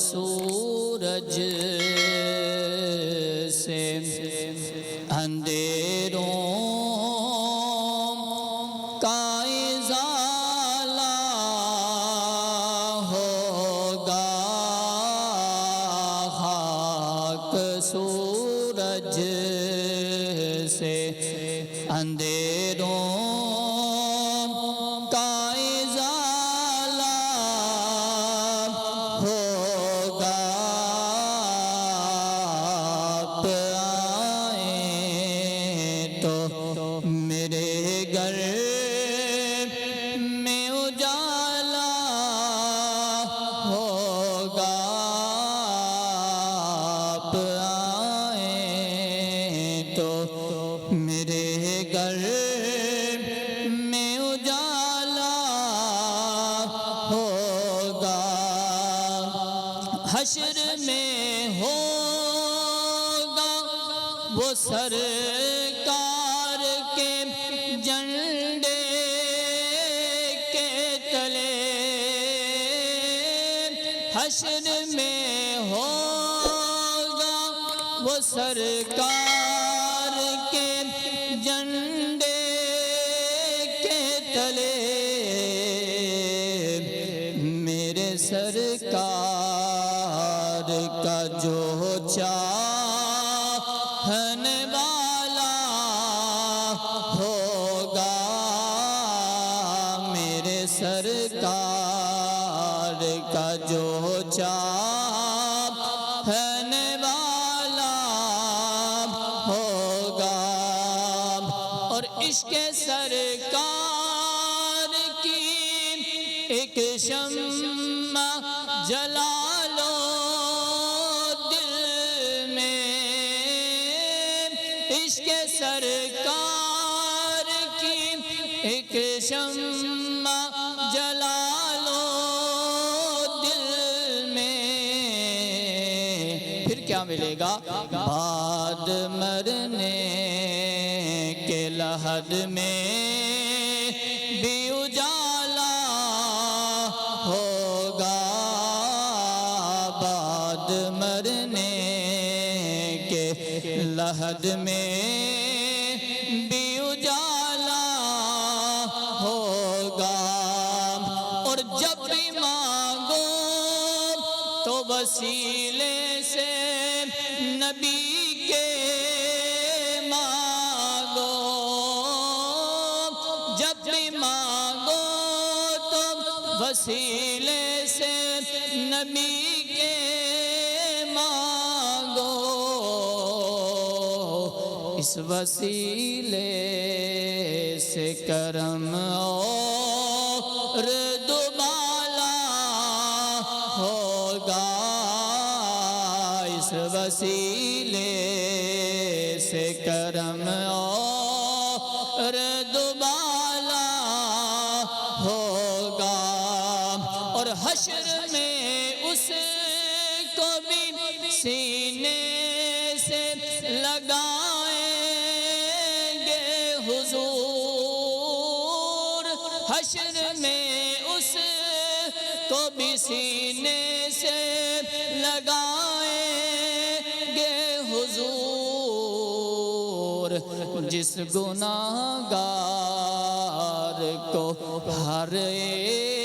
سورج سے اندھیروں کا ازالہ ہوگا، خاک سورج سے اندھیروں کا ازالہ ہوگا، آپ آئیں تو میرے گھر میں اجالا ہوگا، آپ آئیں تو میرے گھر میں اجالا ہوگا، حشر میں ہوگا وہ سرکار کے جھنڈے کے تلے، حشر میں ہوگا وہ سرکار کے جھنڈے کے تلے، میرے سرکار کا جو چاہنے والا ہوگا، میرے سرکار کا جو چاہنے والا ہوگا، اور عشق سرکار کی ایک شمع جلا لو دل میں، عشق سرکار کی ایک شمع جلا لو دل میں، پھر کیا ملے گا؟ بعد مرنے کے لحد میں بھی اجالا ہوگا، بعد مرنے کے لحد میں بھی اجالا ہوگا، اور جب بھی مانگو تو وسیلے سے نبی کے مانگو، جب بھی مانگو تو وسیلے سے نبی کے مانگو، اس وسیلے سے کرم اور دوبالا ہوگا، اس وسیلے سے کرم اور دوبالا ہوگا، اور حشر میں اس کو بھی سینے سے لگائیں گے حضور، حشر میں اس کو بھی سینے سے لگائیں گے حضور، جس گناہگار کو ہر ایک